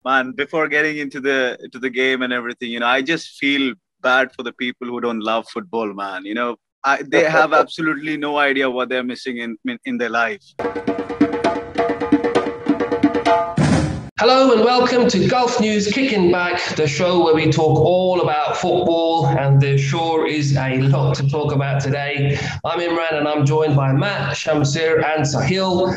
Man, before getting into the game and everything, I just feel bad for the people who don't love football, man. They have absolutely no idea what they're missing in their life. Hello and welcome to Gulf News Kicking Back, the show where we talk all about football, and there sure is a lot to talk about today. I'm Imran and I'm joined by Matt, Shamsir and Sahil.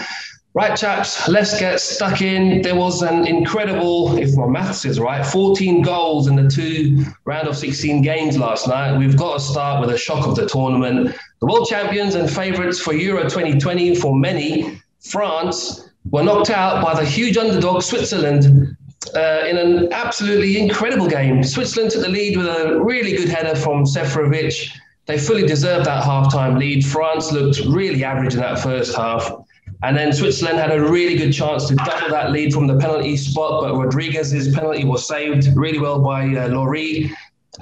Right, chaps, let's get stuck in. There was an incredible, if my maths is right, 14 goals in the two round of 16 games last night. We've got to start with a shock of the tournament. The world champions and favourites for Euro 2020 for many, France, were knocked out by the huge underdog Switzerland in an absolutely incredible game. Switzerland took the lead with a really good header from Seferovic. They fully deserved that half-time lead. France looked really average in that first half. And then Switzerland had a really good chance to double that lead from the penalty spot, but Rodriguez's penalty was saved really well by Laurie.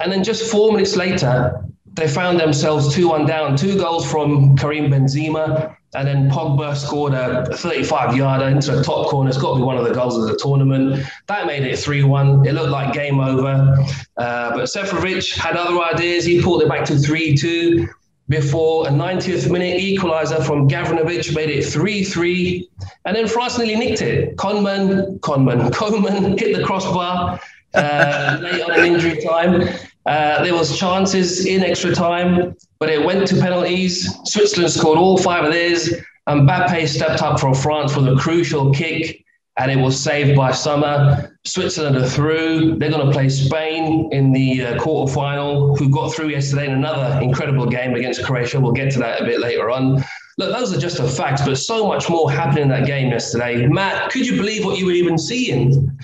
And then just 4 minutes later, they found themselves 2-1 down. 2 goals from Karim Benzema, and then Pogba scored a 35-yarder into the top corner. It's got to be one of the goals of the tournament. That made it 3-1. It looked like game over. But Seferovic had other ideas. He pulled it back to 3-2 before a 90th minute equaliser from Gavranovic made it 3-3. And then France nearly nicked it. Coman hit the crossbar late on in injury time. There was chances in extra time, but it went to penalties. Switzerland scored all 5 of theirs. Mbappe stepped up for France with a crucial kick, and it was saved by Sommer. Switzerland are through. They're going to play Spain in the quarterfinal, who got through yesterday in another incredible game against Croatia. We'll get to that a bit later on. Look, those are just the facts, but so much more happened in that game yesterday. Matt, could you believe what you were even seeing?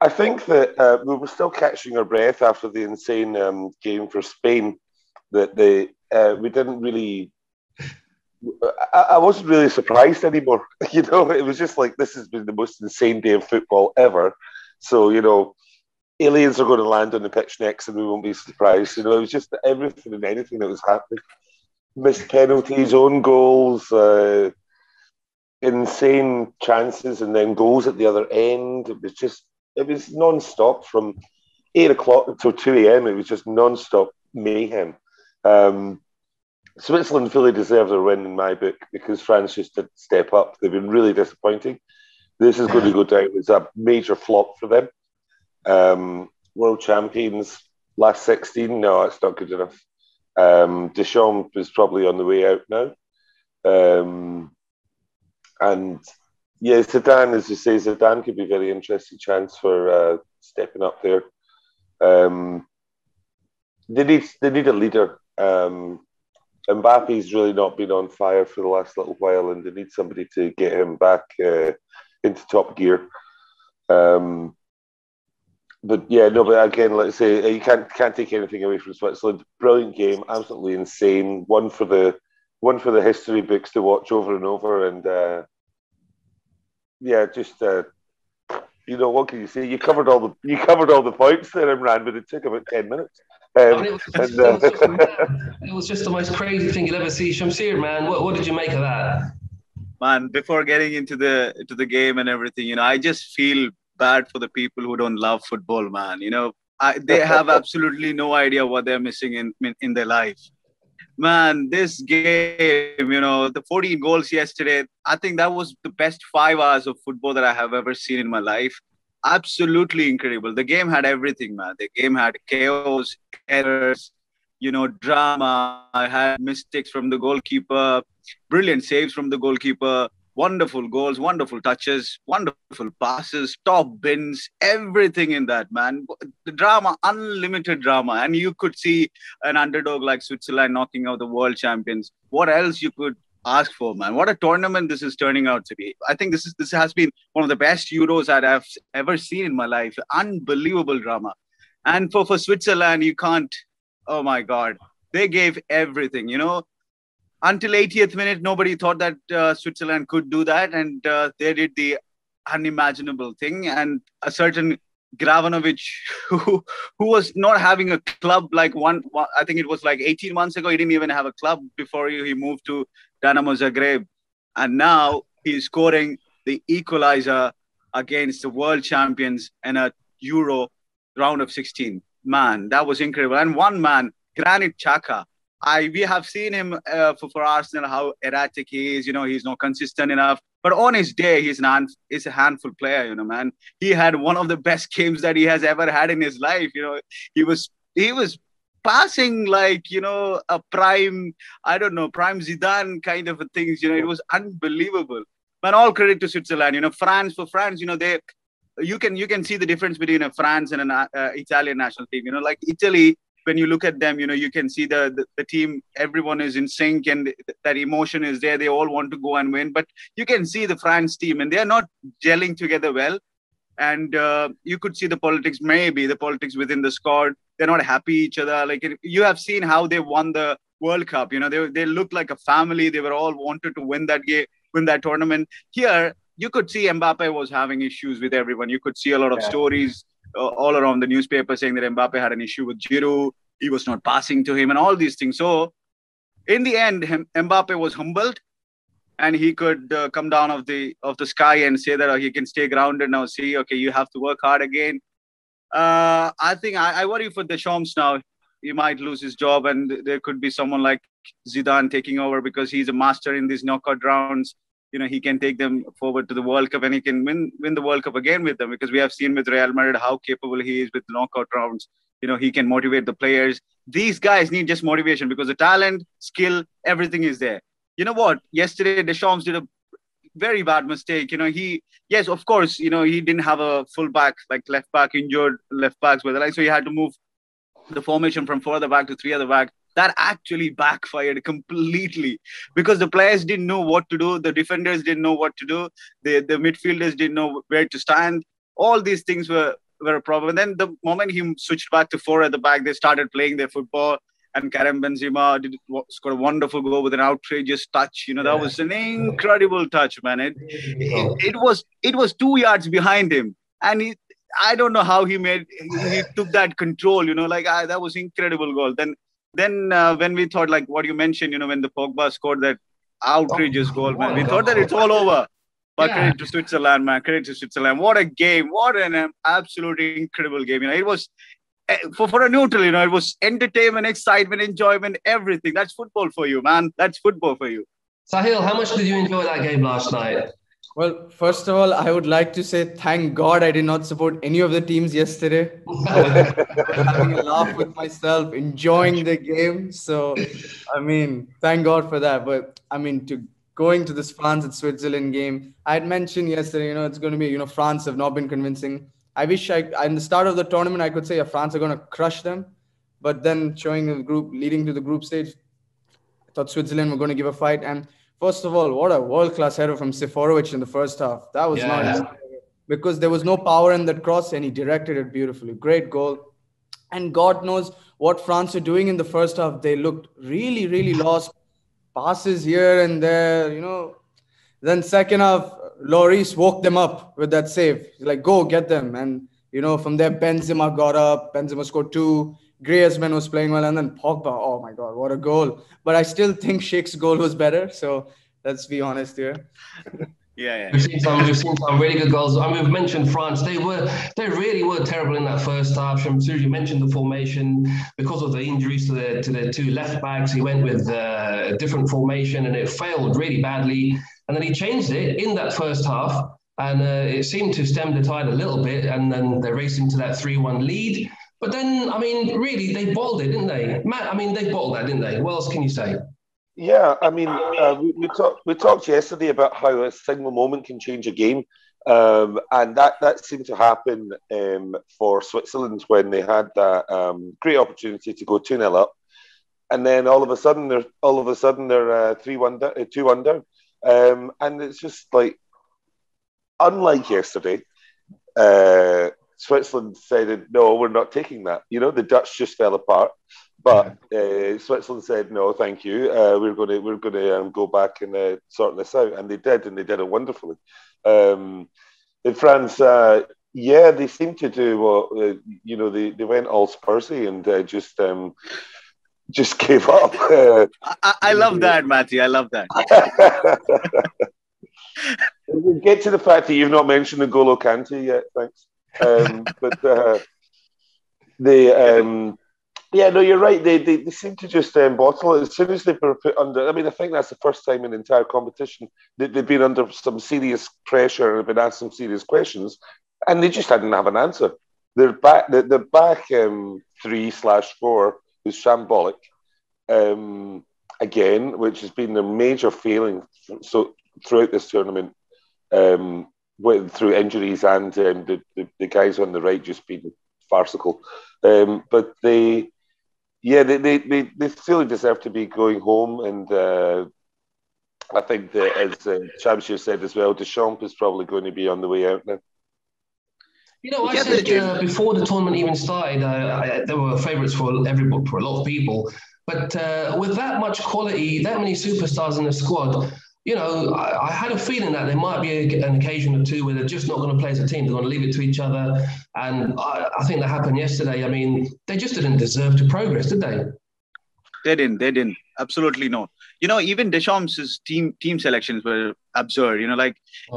I think that we were still catching our breath after the insane game for Spain. That we didn't really. I wasn't really surprised anymore. It was just like, this has been the most insane day of football ever. So aliens are going to land on the pitch next, and we won't be surprised. It was just everything and anything that was happening. Missed penalties, own goals, insane chances, and then goals at the other end. It was non-stop from 8 o'clock until 2 a.m. It was just non-stop mayhem. Switzerland fully deserved their win in my book because France just didn't step up. They've been really disappointing. This is going to go down as a major flop for them. World champions, last 16, no, it's not good enough. Deschamps is probably on the way out now. And yeah, Zidane, as you say, Zidane could be a very interesting chance for stepping up there. They need a leader. Mbappe's really not been on fire for the last little while, and they need somebody to get him back into top gear. But again, let's say you can't take anything away from Switzerland. Brilliant game, absolutely insane. One for the history books to watch over and over, and what can you say? You covered all the points there, Imran, but it took about 10 minutes. It was just the most crazy thing you'll ever see. Shamsir, man, what did you make of that? Man, before getting into the game and everything, I just feel bad for the people who don't love football, man. They have absolutely no idea what they're missing in their life. Man, this game, the 14 goals yesterday, I think that was the best 5 hours of football that I have ever seen in my life. Absolutely incredible. The game had everything, man. The game had chaos, errors, drama. I had mistakes from the goalkeeper, brilliant saves from the goalkeeper, wonderful goals, wonderful touches, wonderful passes, top bins, everything in that, man. The drama, unlimited drama. And you could see an underdog like Switzerland knocking out the world champions. What else you could ask for, man? What a tournament this is turning out to be. I think this has been one of the best Euros that I've ever seen in my life. Unbelievable drama. And for Switzerland, you can't, oh my God, they gave everything, Until 80th minute, nobody thought that Switzerland could do that. And they did the unimaginable thing. And a certain Gavranovic, who was not having a club like I think it was like 18 months ago. He didn't even have a club before he moved to Dynamo Zagreb. And now he's scoring the equalizer. against the world champions in a Euro round of 16. Man, that was incredible. And one man, Granit Xhaka. We have seen him for Arsenal how erratic he is. He's not consistent enough. But on his day, he's a handful player. Man, he had one of the best games that he has ever had in his life. He was passing like a prime, I don't know, prime Zidane kind of things. It was unbelievable. Man, all credit to Switzerland. France, for France, they you can see the difference between a France and an Italian national team. Like Italy, when you look at them, you can see the team, everyone is in sync and that emotion is there. They all want to go and win. But you can see the France team and they are not gelling together well. And you could see the politics, maybe the politics within the squad. They're not happy each other. Like you have seen how they won the World Cup. They looked like a family. They were all wanted to win that game, win that tournament. Here, you could see Mbappe was having issues with everyone. You could see a lot of stories all around the newspaper saying that Mbappe had an issue with Giroud. He was not passing to him and all these things. So in the end, Mbappe was humbled and he could come down of the sky and say that he can stay grounded now. See, okay, you have to work hard again. I think I worry for Deschamps now. He might lose his job and there could be someone like Zidane taking over because he's a master in these knockout rounds. He can take them forward to the World Cup and he can win the World Cup again with them because we have seen with Real Madrid how capable he is with knockout rounds. He can motivate the players. These guys need just motivation because the talent, skill, everything is there. You know what? Yesterday, Deschamps did a very bad mistake. Yes, of course, he didn't have a full back, like left back, injured left backs were so he had to move the formation from 4 at the back to 3 at the back. That actually backfired completely because the players didn't know what to do. The defenders didn't know what to do. The midfielders didn't know where to stand. All these things were a problem. And then the moment he switched back to 4 at the back, they started playing their football. And Karim Benzema scored a wonderful goal with an outrageous touch. That was an incredible touch, man. It was 2 yards behind him, and I don't know how he took that control. That was incredible goal. Then when we thought, like what you mentioned, when the Pogba scored that outrageous goal, man, we thought that it's all over. But credit to Switzerland, man. Credit to Switzerland. What a game. What an absolute incredible game. It was, for a neutral, it was entertainment, excitement, enjoyment, everything. That's football for you, man. That's football for you. Sahil, how much did you enjoy that game last night? Well, first of all, I would like to say thank God I did not support any of the teams yesterday. I was having a laugh with myself, enjoying the game. So, thank God for that. But, going to this France and Switzerland game, I had mentioned yesterday, it's going to be, France have not been convincing. I wish in the start of the tournament, I could say France are going to crush them. But then leading to the group stage, I thought Switzerland were going to give a fight. And first of all, what a world-class header from Seferovic in the first half. That was nice. Because there was no power in that cross and he directed it beautifully. Great goal. And God knows what France are doing in the first half. They looked really, really lost. Passes here and there, Then second half, Lloris woke them up with that save. He's like, go get them. And, from there, Benzema got up. Benzema scored 2. Griezmann was playing well. And then Pogba, oh my God, what a goal. But I still think Sheik's goal was better. So let's be honest here. Yeah. We've seen some really good goals. We've mentioned France. They really were terrible in that first half. Shamsur, you mentioned the formation because of the injuries to the 2 left backs. He went with a different formation and it failed really badly. And then he changed it in that first half, and it seemed to stem the tide a little bit. And then they raced into that 3-1 lead. But then, really, they bottled it, didn't they? Matt, they bottled that, didn't they? What else can you say? Yeah, we talked yesterday about how a single moment can change a game, and that seemed to happen for Switzerland when they had that great opportunity to go 2-0 up, and then all of a sudden they're 2 under, and it's just like, unlike yesterday, Switzerland said, no, we're not taking that. The Dutch just fell apart. But Switzerland said, no, thank you. We're going to go back and sort this out. And they did it wonderfully. In France, they seem to do what, they went all Spursy and just gave up. I love that, Matty. I love that. We'll get to the fact that you've not mentioned N'Golo Kante yet, thanks. But yeah, no, you're right. They seem to just bottle it as soon as they were put under. I mean, I think that's the first time in the entire competition that they've been under some serious pressure and have been asked some serious questions, and they just didn't have an answer. Their back, the back 3/4 is shambolic. Again, which has been a major failing throughout this tournament, through injuries and the guys on the right just being farcical. But they fully deserve to be going home, and I think that, as Shamshir said as well, Deschamps is probably going to be on the way out now. I said before the tournament even started, there were favourites for a lot of people. But with that much quality, that many superstars in the squad, I had a feeling that there might be an occasion or two where they're just not going to play as a team. They're going to leave it to each other. And I think that happened yesterday. I mean, they just didn't deserve to progress, did they? They didn't. Absolutely no. Even Deschamps' team selections were absurd.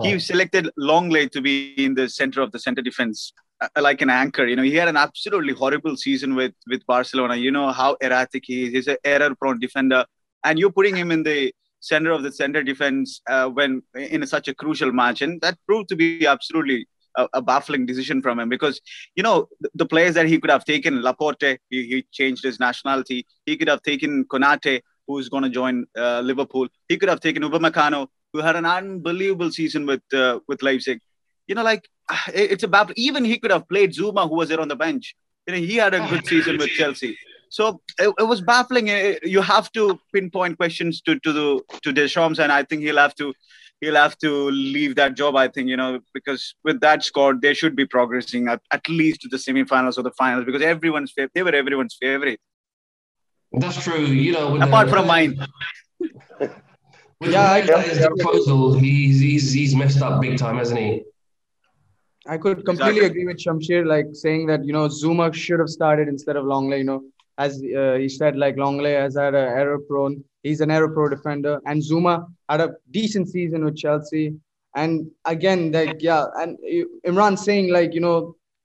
He selected Longley to be in the center of the center defense, like an anchor. He had an absolutely horrible season with Barcelona. You know how erratic he is. He's an error-prone defender. And you're putting him in the center of the center defense when in such a crucial match. And that proved to be absolutely a baffling decision from him, because the players that he could have taken, Laporte, he changed his nationality. He could have taken Konate, who's going to join Liverpool. He could have taken Upamecano, who had an unbelievable season with Leipzig. It's a baffling. Even he could have played Zuma, who was there on the bench. He had a good season with Chelsea. So it was baffling. You have to pinpoint questions to Deschamps, and I think he'll have to leave that job, I think, because with that squad, they should be progressing at least to the semifinals or the finals, because they were everyone's favorite. That's true. Apart from mine. With his proposal, he's messed up big time, hasn't he? I could completely agree with Shamshir, saying that, Zuma should have started instead of Longley, as he said, Longley has had an error-prone. He's an error-prone defender. And Zuma had a decent season with Chelsea. And again, and Imran saying,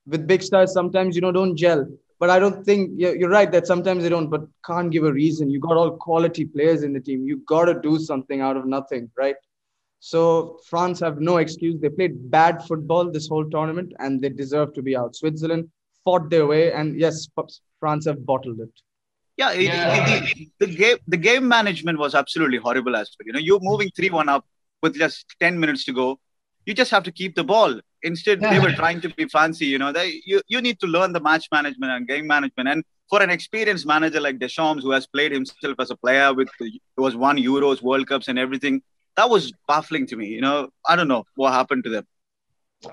with big stars, sometimes, don't gel. But I don't think, you're right that sometimes they don't, but can't give a reason. You got all quality players in the team. You got to do something out of nothing, right? So France have no excuse. They played bad football this whole tournament, and they deserve to be out. Switzerland fought their way, and yes, France have bottled it. Yeah, the game management was absolutely horrible as well. You're moving 3-1 up with just 10 minutes to go. You just have to keep the ball. Instead, they were trying to be fancy. You need to learn the match management and game management. And for an experienced manager like Deschamps, who has played himself as a player who was won Euros, World Cups, and everything, that was baffling to me. I don't know what happened to them.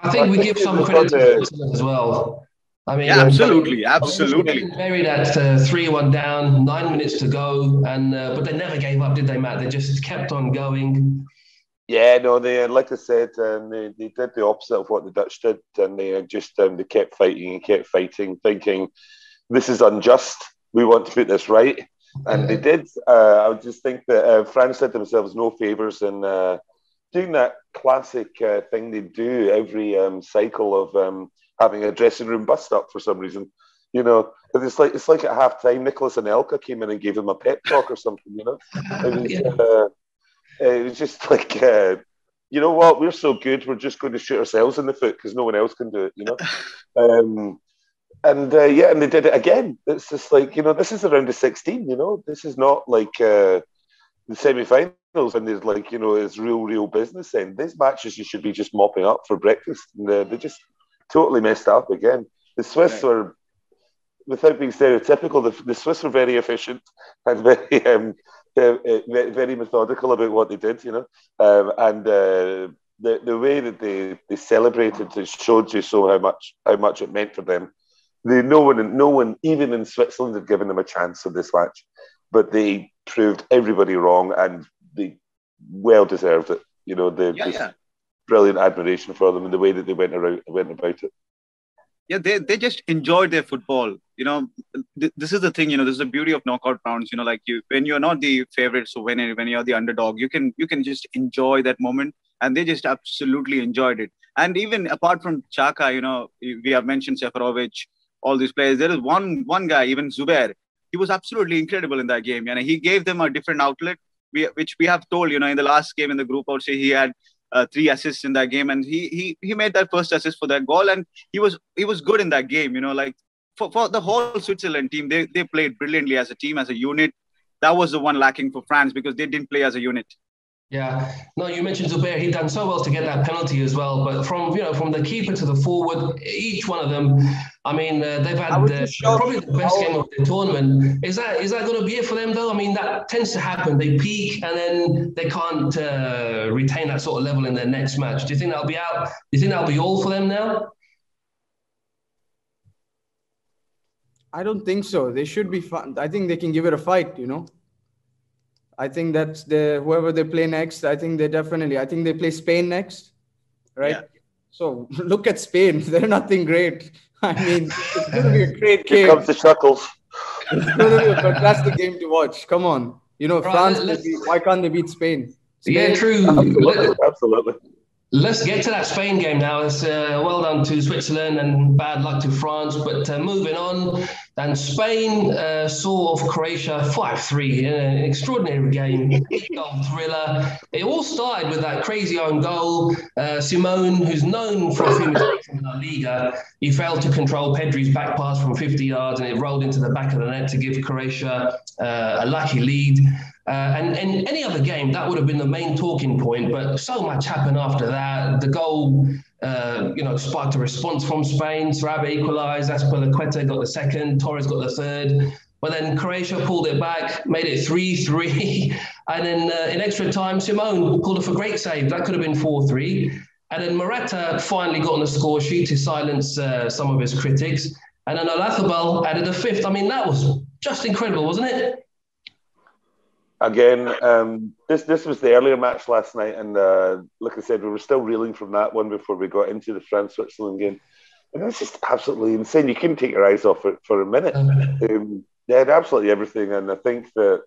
I think we give some credit to Switzerland as well. I mean, absolutely. Buried at 3-1 down, 9 minutes to go, and but they never gave up, did they, Matt? They just kept on going. Yeah, no, they, like I said, they did the opposite of what the Dutch did, and they just they kept fighting and kept fighting, thinking this is unjust. We want to put this right, and they did. I would just think that France did themselves no favors in doing that classic thing they do every cycle of having a dressing room bust up for some reason. It's like at half time, Nicholas Anelka came in and gave him a pep talk or something. It was just like, you know what? We're so good. We're just going to shoot ourselves in the foot because no one else can do it. And they did it again. It's just like, this is around the 16. This is not like the semi-finals when there's it's real business. And these matches you should be just mopping up for breakfast. And they just totally messed up again. The Swiss were, without being stereotypical, the Swiss were very efficient and very methodical about what they did, and the way that they celebrated showed you so how much it meant for them. No one, even in Switzerland, had given them a chance in this match, but they proved everybody wrong, and they well deserved it. Brilliant admiration for them and the way that they went about it. Yeah, they just enjoyed their football. This is the thing. This is the beauty of knockout rounds. When you're not the favorite, so when you're the underdog, you can just enjoy that moment. and they just absolutely enjoyed it. And even apart from Chaka, we have mentioned Seferovic, all these players. There is one guy, even Zubair. He was absolutely incredible in that game. He gave them a different outlet, which we have told. In the last game in the group, I would say he had 3 assists in that game, and he made that first assist for that goal, and he was good in that game. Like for the whole Switzerland team, they played brilliantly as a team, as a unit. That was the one lacking for France because they didn't play as a unit. Yeah, no, you mentioned Zubair. He done so well to get that penalty as well. But from the keeper to the forward, each one of them, I mean, they've had probably the best game of the tournament. Is that going to be it for them though? I mean, that tends to happen. They peak and then they can't retain that sort of level in their next match. Do you think that'll be out? Do you think that'll be all for them now? I don't think so. They should be fun. I think they can give it a fight. I think that's whoever they play next. I think they play Spain next, right? Yeah. So look at Spain. They're nothing great. I mean, it's going to be a great game. Here comes the chuckles. It's going to be a fantastic game to watch. Come on. France, why can't they beat Spain? Yeah, true. Absolutely. Let's get to that Spain game now. It's well done to Switzerland and bad luck to France. But moving on, and Spain saw off Croatia 5-3 in an extraordinary game, 8-goal thriller. It all started with that crazy own goal. Simone, who's known for a few mistakes in La Liga, he failed to control Pedri's back pass from 50 yards and it rolled into the back of the net to give Croatia a lucky lead. And in any other game, that would have been the main talking point, but so much happened after that. The goal, sparked a response from Spain. Sarabia equalised, Azpilicueta got the second, Torres got the third. But then Croatia pulled it back, made it 3-3. And then in extra time, Simone pulled off a great save. That could have been 4-3. And then Morata finally got on the score sheet to silence some of his critics. And then Olathabal added a fifth. I mean, that was just incredible, wasn't it? Again, this was the earlier match last night, and like I said, we were still reeling from that one before we got into the France-Switzerland game. And it's just absolutely insane. You couldn't take your eyes off it for a minute. They had absolutely everything, and I think that,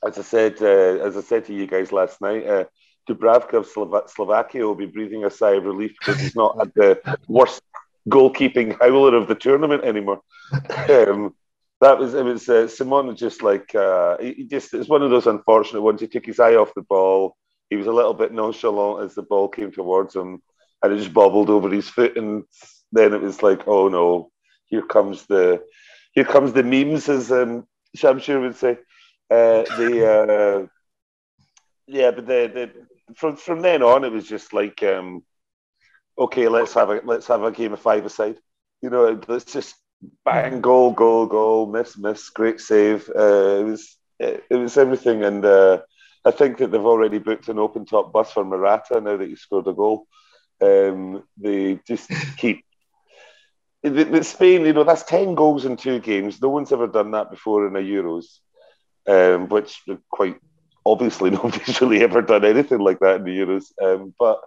as I said to you guys last night, Dubravka of Slovakia will be breathing a sigh of relief because he's not had the worst goalkeeping howler of the tournament anymore. Simon was just like it's one of those unfortunate ones. He took his eye off the ball. He was a little bit nonchalant as the ball came towards him, and it just bobbled over his foot. And then it was like, oh no, here comes the memes, as Shamshir would say. But from then on, it was just like, okay, let's have a game of five-a-side. Let's just bang, goal, miss, great save. It was everything, and I think that they've already booked an open top bus for Morata now that he scored a goal. They just keep. With Spain, that's 10 goals in 2 games. No one's ever done that before in a Euros, which quite obviously nobody's really ever done anything like that in the Euros. But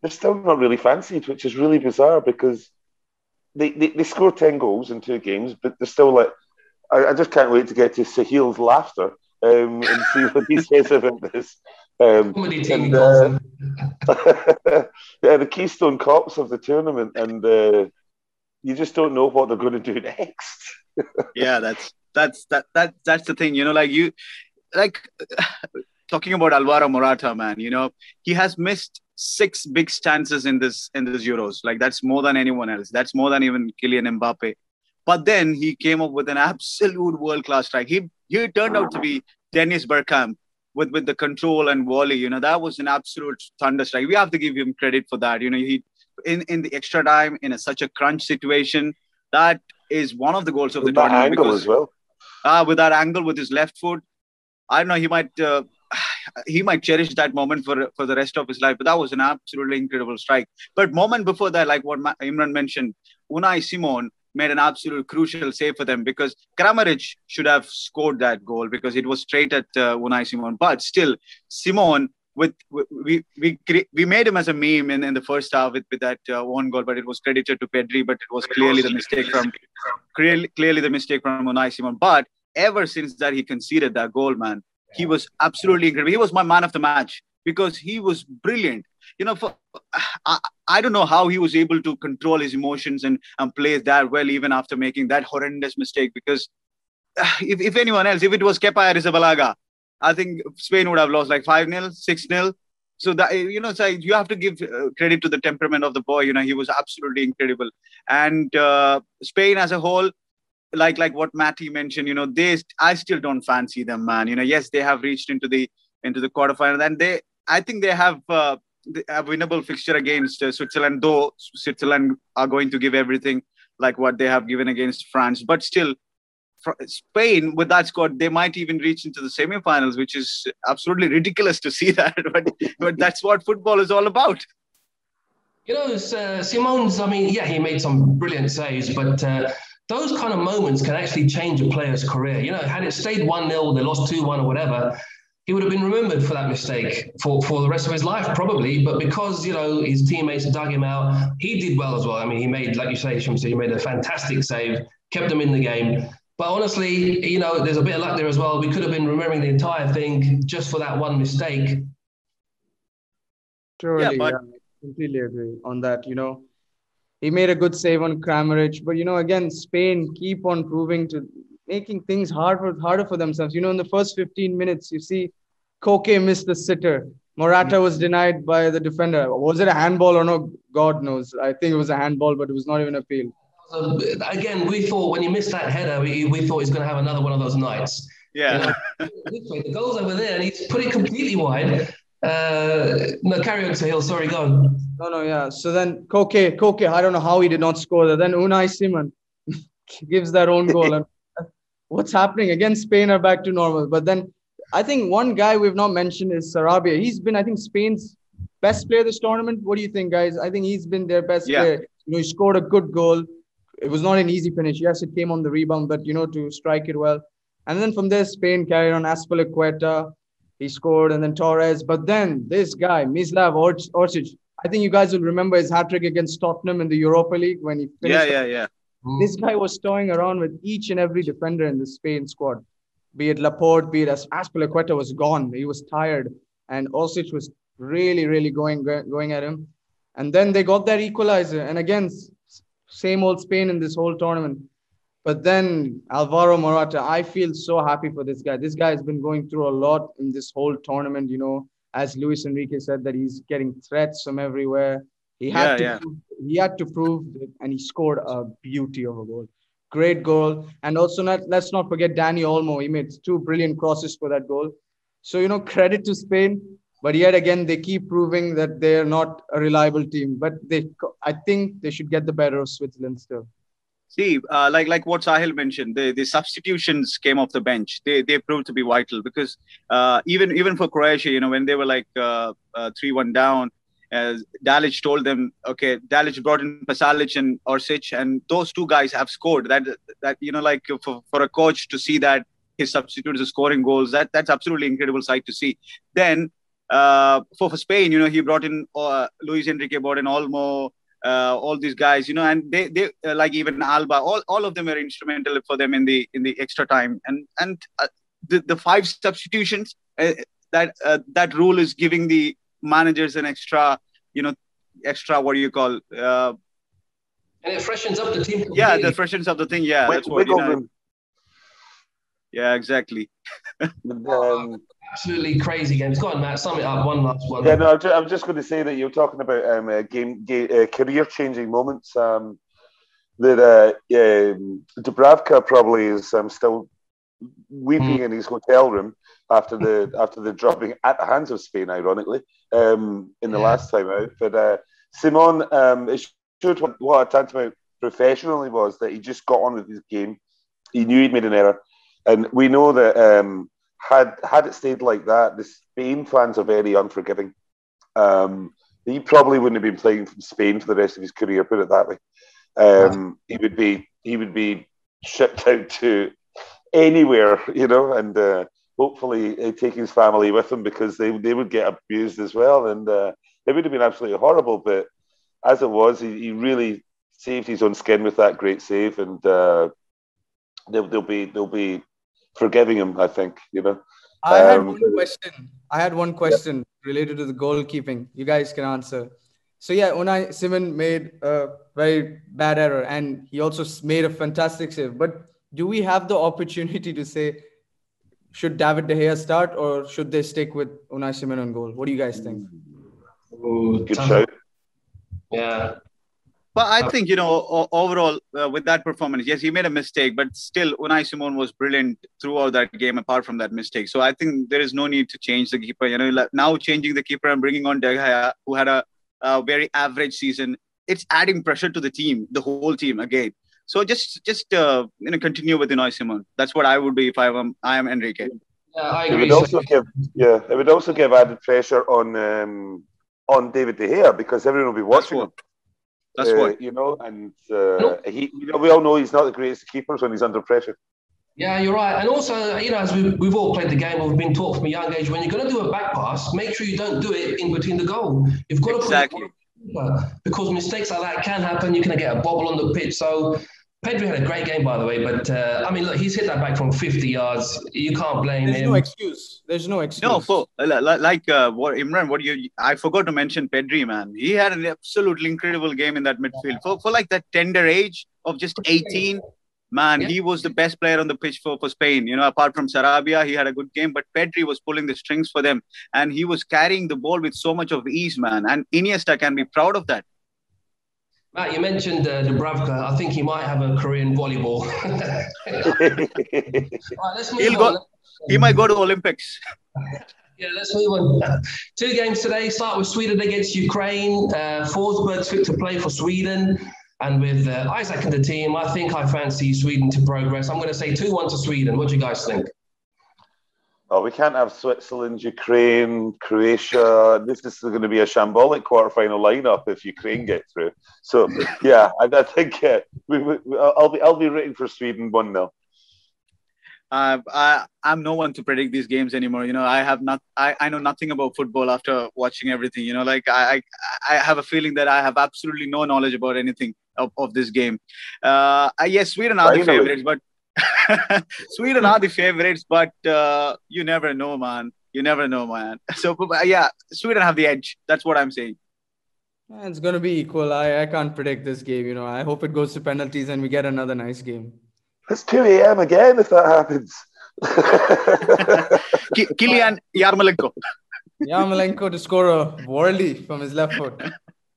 they're still not really fancied, which is really bizarre because they scored 10 goals in 2 games, but they're still like, I just can't wait to get to Sahil's laughter and see what he says about this. The Keystone Cops of the tournament, and you just don't know what they're going to do next. Yeah, that's the thing. Talking about Alvaro Morata, man. He has missed 6 big chances in this Euros. Like, that's more than anyone else. That's more than even Kylian Mbappe. But then he came up with an absolute world-class strike. He turned out to be Dennis Bergkamp with the control and volley. That was an absolute thunder strike. We have to give him credit for that. He in the extra time, in such a crunch situation, that is one of the goals of the tournament. Angle as well. With that angle, with his left foot, I don't know, he might cherish that moment for the rest of his life. But that was an absolutely incredible strike. But moment before that, like what Imran mentioned, Unai Simon made an absolute crucial save for them, because Kramaric should have scored that goal because it was straight at Unai Simon. But still, Simon, we made him as a meme in the first half with that one goal, but it was credited to Pedri. But it was clearly the mistake from Unai Simon. But ever since that he conceded that goal, man, he was absolutely incredible. He was my man of the match because he was brilliant. I don't know how he was able to control his emotions and play that well even after making that horrendous mistake. Because if anyone else, if it was Kepa Arrizabalaga, I think Spain would have lost like 5-0, 6-0. So that so you have to give credit to the temperament of the boy. He was absolutely incredible. And Spain as a whole, like what Matty mentioned, I still don't fancy them, man. Yes, they have reached into the quarterfinal, and I think they have a winnable fixture against Switzerland. Though Switzerland are going to give everything like what they have given against France, but still, Spain with that squad, they might even reach into the semi-finals, which is absolutely ridiculous to see that. But that's what football is all about. Simone's, I mean, yeah, he made some brilliant saves, but those kind of moments can actually change a player's career. Had it stayed 1-0, they lost 2-1 or whatever, he would have been remembered for that mistake for the rest of his life, probably. But because, his teammates dug him out, he did well as well. I mean, he made, like you say, Shamsi, he made a fantastic save, kept them in the game. But honestly, there's a bit of luck there as well. We could have been remembering the entire thing just for that one mistake. Truly, yeah, I completely agree on that. He made a good save on Kramaric, but again, Spain keep on proving to making things harder for themselves. In the first 15 minutes, you see, Koke missed the sitter. Morata was denied by the defender. Was it a handball or no? God knows. I think it was a handball, but it was not even a field. Again, we thought when he missed that header, we thought he's going to have another one of those nights. Yeah. The goal's over there, and he's put it completely wide. No, carry on, Sahil. Sorry, go on. No, yeah. So then Koke, I don't know how he did not score that. Then Unai Simon gives that own goal. And what's happening? Again, Spain are back to normal. But then I think one guy we've not mentioned is Sarabia. He's been, I think, Spain's best player this tournament. What do you think, guys? I think he's been their best player. He scored a good goal. It was not an easy finish. Yes, it came on the rebound, but, to strike it well. And then from there, Spain carried on. Azpilicueta, he scored, and then Torres. But then this guy, Mislav Orsic, I think you guys will remember his hat-trick against Tottenham in the Europa League when he finished. Yeah. This guy was toying around with each and every defender in the Spain squad. Be it Laporte, be it Azpilicueta was gone. He was tired. And Orsic was really, really going at him. And then they got that equalizer. And again, same old Spain in this whole tournament. But then Alvaro Morata, I feel so happy for this guy. This guy has been going through a lot in this whole tournament, as Luis Enrique said, that he's getting threats from everywhere. He had to prove it, and he scored a beauty of a goal. Great goal. And also, let's not forget Dani Olmo. He made 2 brilliant crosses for that goal. So, credit to Spain. But yet again, they keep proving that they're not a reliable team. But I think they should get the better of Switzerland still. See, like what Sahil mentioned, the substitutions came off the bench. They proved to be vital because even for Croatia, when they were like 3-1 down, Dalic told them, okay, Dalic brought in Pasalic and Orsic, and those 2 guys have scored. That like for a coach to see that his substitutes are scoring goals, that's absolutely incredible sight to see. Then for Spain, he brought in Luis Enrique, brought in Olmo. All these guys, and they like even Alba, all of them are instrumental for them in the extra time, and the 5 substitutions that rule is giving the managers an extra what do you call? And it freshens up the team. Yeah, the freshens up the thing. Yeah, that's what. Yeah, exactly. Absolutely crazy games. Go on, Matt. Sum it up. One last one. Yeah, no, I'm just going to say that you're talking about career-changing moments. Dubravka probably is still weeping in his hotel room after the dropping at the hands of Spain, ironically, in the last time out. But Simon, it showed what a tantamount professionally was, that he just got on with his game. He knew he'd made an error. And we know that had it stayed like that, the Spain fans are very unforgiving. He probably wouldn't have been playing for Spain for the rest of his career, put it that way. He would be shipped out to anywhere, and hopefully take his family with him, because they would get abused as well, and it would have been absolutely horrible. But as it was, he really saved his own skin with that great save, and they'll be forgiving him, I think. I had Um, one question. I had one yeah. question related to the goalkeeping. You guys can answer. So yeah, Unai Simon made a very bad error, and he also made a fantastic save. But do we have the opportunity to say, should David De Gea start, or should they stick with Unai Simon on goal? What do you guys think? Ooh, Good tough. shout. Yeah. But I think, overall, with that performance, yes, he made a mistake, but still, Unai Simon was brilliant throughout that game, apart from that mistake. So I think there is no need to change the keeper. Now changing the keeper and bringing on De Gea, who had a very average season, it's adding pressure to the team, the whole team again. So just continue with Unai Simon. That's what I would do if I am Enrique. Yeah, I It agree. would So, also give, yeah, it would also give added pressure on David De Gea because everyone will be That's watching what. him. That's what. And no, we all know he's not the greatest keepers when he's under pressure. yeah, you're right. And also, as we've all played the game, we've been taught from a young age, when you're going to do a back pass, make sure you don't do it in between the goal. You've got to put it Exactly. because mistakes like that can happen. You can get a bobble on the pitch. So Pedri had a great game, by the way. But I mean, look, he's hit that back from 50 yards. You can't blame There's no him. excuse. There's no No, excuse. for like what Imran, I forgot to mention Pedri, man. He had an absolutely incredible game in that midfield. For like that tender age of just 18, man, Yeah. he was the best player on the pitch for Spain. Apart from Sarabia, he had a good game, but Pedri was pulling the strings for them, and he was carrying the ball with so much of ease, man. And Iniesta can be proud of that. Matt, you mentioned Dubravka. I think he might have a career in volleyball. Right, let's move He'll go. He on. might go to Olympics. Yeah, let's move on. Two games today. Start with Sweden against Ukraine. Forsberg's fit to play for Sweden. And with Isaac in the team, I think I fancy Sweden to progress. I'm going to say 2-1 to Sweden. What do you guys think? Oh, we can't have Switzerland, Ukraine, Croatia. This is going to be a shambolic quarterfinal lineup if Ukraine get through. So, yeah, I think I'll be rooting for Sweden 1-0. I'm no one to predict these games anymore. I know nothing about football after watching everything. I have a feeling that I have absolutely no knowledge about anything of this game. Yes, Sweden are the Finally. favorites, but Sweden are the favorites, but you never know, man. You never know, man. So yeah, Sweden have the edge. That's what I'm saying. It's going to be equal. I can't predict this game. I hope it goes to penalties and we get another nice game. It's 2 a.m. again if that happens. Kylian Yarmolenko. Yarmolenko to score a volley from his left foot.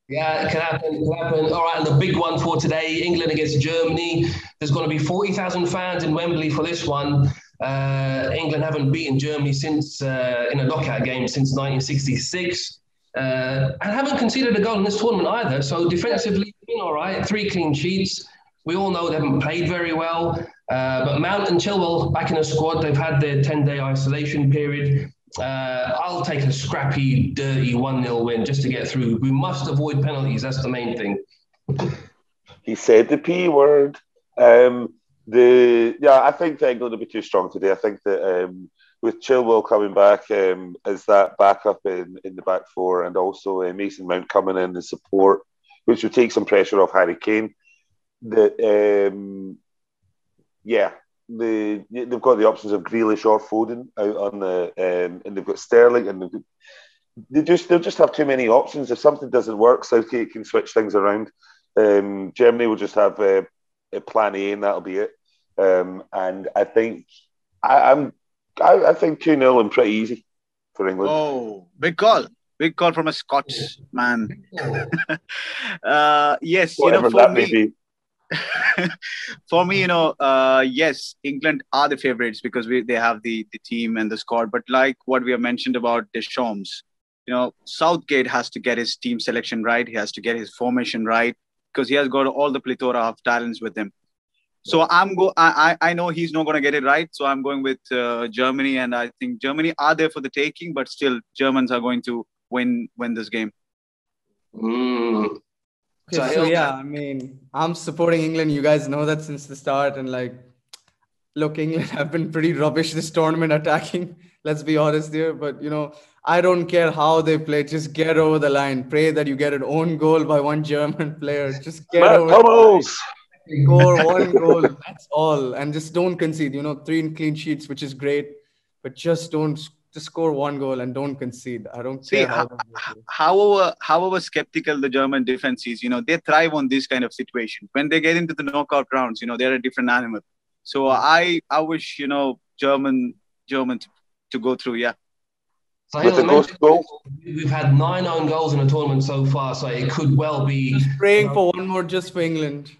Yeah, it can happen. It can happen. All right, and the big one for today, England against Germany. There's going to be 40,000 fans in Wembley for this one. England haven't beaten Germany since in a knockout game since 1966. And haven't conceded a goal in this tournament either. So defensively, been all right. 3 clean sheets. We all know they haven't played very well. But Mount and Chilwell back in the squad. They've had their 10-day isolation period. I'll take a scrappy, dirty 1-0 win just to get through. We must avoid penalties. That's the main thing. He said the P word. I think that England will be too strong today. I think that with Chilwell coming back as that backup in the back four, and also Mason Mount coming in as support, which would take some pressure off Harry Kane. They've got the options of Grealish or Foden out on and they've got Sterling, and they'll just have too many options. If something doesn't work, Southgate can switch things around. Germany will just have a plan A, and that'll be it. And I think I think 2-0 and pretty easy for England. Oh, big call from a Scots man. Yes, Whatever for that me. may be. For me, yes, England are the favorites because they have the team and the squad. But like what we have mentioned about Deschamps, Southgate has to get his team selection right. He has to get his formation right because he has got all the plethora of talents with him. So I know he's not going to get it right. So I'm going with Germany, and I think Germany are there for the taking, but still Germans are going to win this game. Okay, so yeah, I mean, I'm supporting England. You guys know that since the start. And look, England have been pretty rubbish this tournament attacking. Let's be honest here. But, I don't care how they play. Just get over the line. Pray that you get an own goal by one German player. Just get over the line. Score one goal. That's all. And just don't concede. 3 clean sheets, which is great. but just score one goal and don't concede. I don't See, care how. however skeptical the German defense is, they thrive on this kind of situation. When they get into the knockout rounds, they're a different animal. So I wish, German to go through. Yeah. So With the ghost goal. we've had 9 own goals in the tournament so far, so it could well be. Just praying for one more, just for England,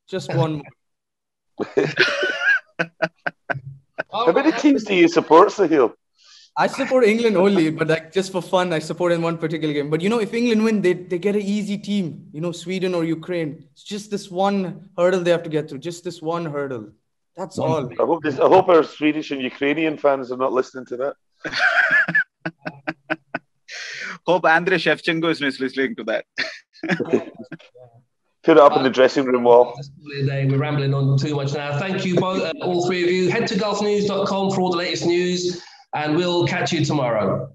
just one more. How many teams do you support, Sahil? I support England only, but like just for fun, I support in one particular game. But if England win, they get an easy team. Sweden or Ukraine. It's just this one hurdle they have to get through. Just this one hurdle. That's all. I hope our Swedish and Ukrainian fans are not listening to that. Hope Andrei Shevchenko is listening to that. Put it up in the dressing room wall. We're rambling on too much now. Thank you both, all three of you. Head to golfnews.com for all the latest news, and we'll catch you tomorrow.